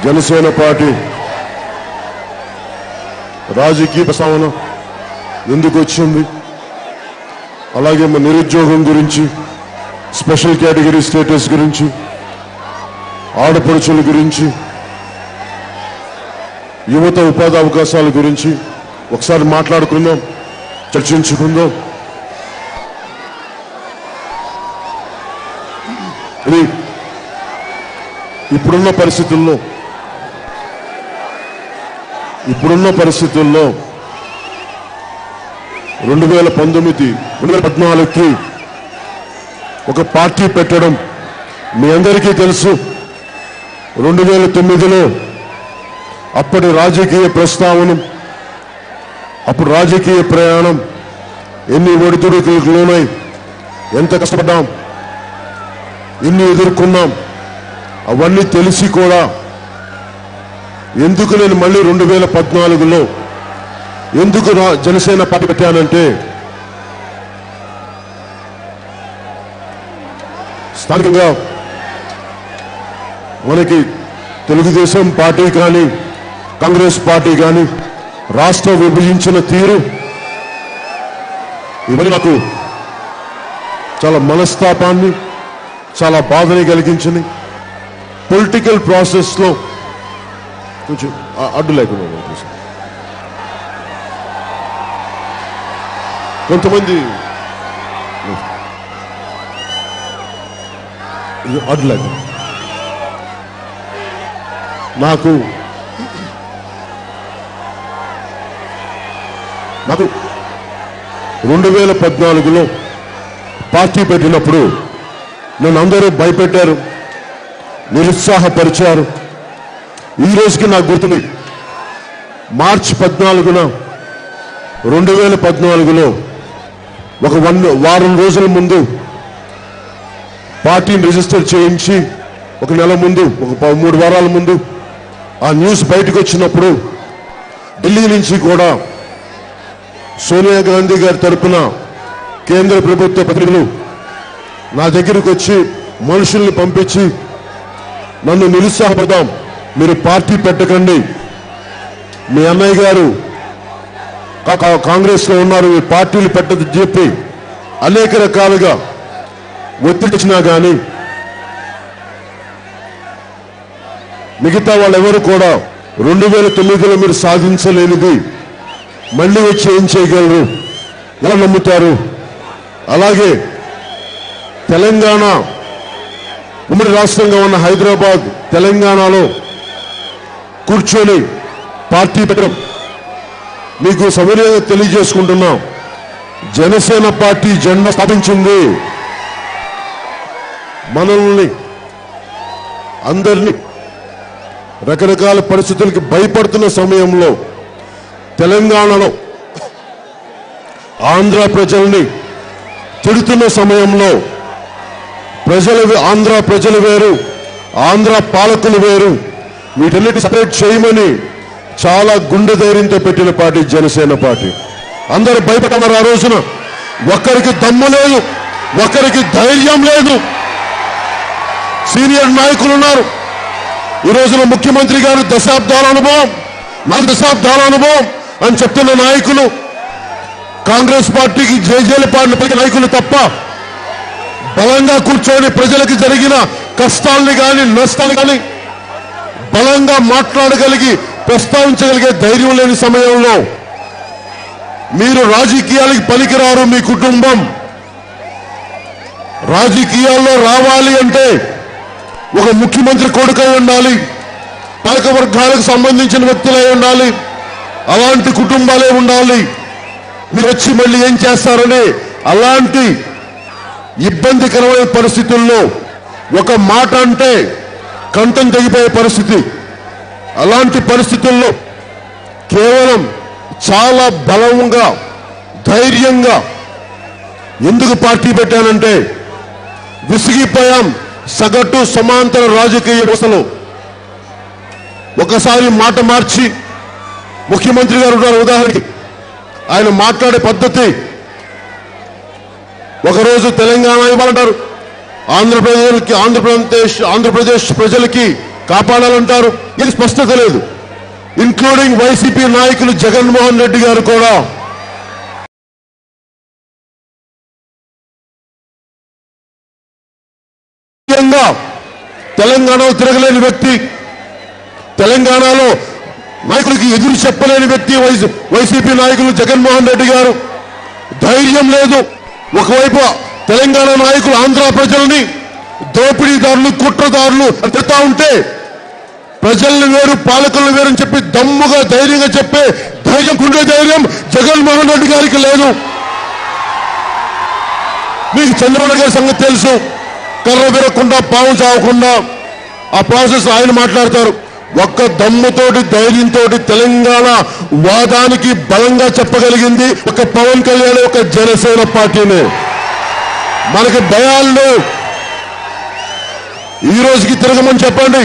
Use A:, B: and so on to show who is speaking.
A: Janasena party రాజకీయ ప్రస్తావన ఎందుకు వచ్చింది, అలాగే మన నిరుద్యోగం గురించి, స్పెషల్ కేటగిరీ స్టేటస్ గురించి, ఆడపడుచుల గురించి, యువత ఉపాధి అవకాశాల గురించి ఒకసారి మాట్లాడుకుందాం, చర్చించుకుందాం. ఇది ఇప్పుడున్న పరిస్థితుల్లో 2014కి ఒక పార్టీ పెట్టడం మీ అందరికీ తెలుసు. 2009లో అప్పటి రాజకీయ ప్రస్తావన, అప్పుడు రాజకీయ ప్రయాణం ఎన్ని ఒడిదుడుకులకు లోనై ఎంత కష్టపడ్డాం, ఎన్ని ఎదుర్కొన్నాం, అవన్నీ తెలిసి కూడా ఎందుకు నేను మళ్ళీ 2014లో ఎందుకు జనసేన పార్టీ పెట్టానంటే, స్థానికంగా మనకి తెలుగుదేశం పార్టీ కానీ కాంగ్రెస్ పార్టీ కానీ రాష్ట్రం విభజించిన తీరు ఇవన్నీ నాకు చాలా మనస్తాపాన్ని, చాలా బాధని కలిగించింది. పొలిటికల్ ప్రాసెస్లో కొంచెం అడ్డు లేకుండా కొంతమంది అడ్డు లేకుండా నాకు 2014లో పార్టీ పెట్టినప్పుడు నన్ను అందరూ భయపెట్టారు, నిరుత్సాహపరిచారు. ఈ రోజుకి నాకు గుర్తుంది, మార్చి 14న 2014లో ఒక వారం రోజుల ముందు పార్టీని రిజిస్టర్ చేయించి, ఒక నెల ముందు, ఒక 3 వారాల ముందు ఆ న్యూస్ బయటకు వచ్చినప్పుడు ఢిల్లీ నుంచి కూడా సోనియా గాంధీ గారి తరఫున కేంద్ర ప్రభుత్వ ప్రతినిధులు నా దగ్గరకు వచ్చి మనుషుల్ని పంపించి నన్ను నిరుత్సాహపడదాం, మీరు పార్టీ పెట్టకండి, మీ అన్నయ్య గారు కాంగ్రెస్లో ఉన్నారు, మీ పార్టీలు పెట్టదని చెప్పి అనేక రకాలుగా ఒత్తిడి ఇచ్చినా కానీ మిగతా వాళ్ళెవరు కూడా 2009లో మీరు సాధించలేనిది మళ్ళీ వచ్చి ఏం చేయగలరు, ఎలా నమ్ముతారు? అలాగే తెలంగాణ ఉమ్మడి రాష్ట్రంగా ఉన్న హైదరాబాద్, తెలంగాణలో కూర్చొని పార్టీ పెట్టడం మీకు సవినయంగా తెలియజేసుకుంటున్నాం. జనసేన పార్టీ జెండా స్థాపించింది మనల్ని అందరినీ రకరకాల పరిస్థితులకి భయపడుతున్న సమయంలో, తెలంగాణలో ఆంధ్ర ప్రజల్ని తిడుతున్న సమయంలో, ఆంధ్ర ప్రజలు వేరు, ఆంధ్ర పాలకులు వేరు, వీటన్నిటి సపరేట్ చేయమని చాలా గుండె ధైర్యంతో పెట్టిన పార్టీ జనసేన పార్టీ. అందరూ భయపడ్డారు. ఆ రోజున ఒక్కరికి దమ్ము లేదు, ఒక్కరికి ధైర్యం లేదు. సీనియర్ నాయకులు ఉన్నారు. ఈ రోజున ముఖ్యమంత్రి గారు 4 దశాబ్దాల అనుభవం అని చెప్తున్న నాయకులు, కాంగ్రెస్ పార్టీకి జేజేలు పాడిన నాయకులు తప్ప బలంగా కూర్చొని ప్రజలకు జరిగిన కష్టాలని కానీ నష్టాలు కానీ బలంగా మాట్లాడగలిగి ప్రస్తావించగలిగే ధైర్యం లేని సమయంలో మీరు రాజకీయాలకు పనికిరారు. మీ కుటుంబం రాజకీయాల్లో రావాలి అంటే ఒక ముఖ్యమంత్రి కొడుకై ఉండాలి, పాలక వర్గాలకు సంబంధించిన వ్యక్తులై ఉండాలి, అలాంటి కుటుంబాలే ఉండాలి. మీరు వచ్చి మళ్ళీ ఏం చేస్తారని అలాంటి ఇబ్బందికరమైన పరిస్థితుల్లో ఒక మాట అంటే కంఠం తెగిపోయే పరిస్థితి. అలాంటి పరిస్థితుల్లో కేవలం చాలా బలంగా, ధైర్యంగా ఎందుకు పార్టీ పెట్టానంటే, విసిగిపోయాం సగటు సమాంతర రాజకీయ వ్యవస్థలో. ఒకసారి మాట మార్చి ముఖ్యమంత్రి గారు ఉన్నారు. ఉదాహరణకి ఆయన మాట్లాడే పద్ధతి, ఒకరోజు తెలంగాణ ఇవ్వాలంటారు, ఆంధ్రప్రదేశ్ ప్రజలకి కాపాడాలంటారు. ఇది స్పష్టత లేదు. ఇంక్లూడింగ్ వైసీపీ నాయకులు జగన్మోహన్ రెడ్డి గారు కూడా తెలంగాణలో తిరగలేని వ్యక్తి, తెలంగాణలో నాయకులకి ఎదురు చెప్పలేని వ్యక్తి వైసీపీ నాయకులు జగన్మోహన్ రెడ్డి గారు. ధైర్యం లేదు. ఒకవైపు తెలంగాణ నాయకులు ఆంధ్ర ప్రజల్ని దోపిడీదారులు, కుట్రదారులు అంటా ఉంటే ప్రజల్ని వేరు పాలకులను వేరు అని చెప్పి దమ్ముగా ధైర్యంగా చెప్పే ధైర్యం, కుండే ధైర్యం జగన్మోహన్ రెడ్డి గారికి లేదు. మీకు చంద్రబాబు గారి సంగతి తెలుసు. కర్ర విరగకుండా పాము చావకుండా ఆ ప్రాసెస్ ఆయన మాట్లాడతారు. ఒక్క దమ్ముతోటి ధైర్యంతో తెలంగాణ వాదానికి బలంగా చెప్పగలిగింది ఒక పవన్ కళ్యాణ్, ఒక జనసేన పార్టీనే. మనకి భయాలు ఈ రోజుకి తిరగమని చెప్పండి.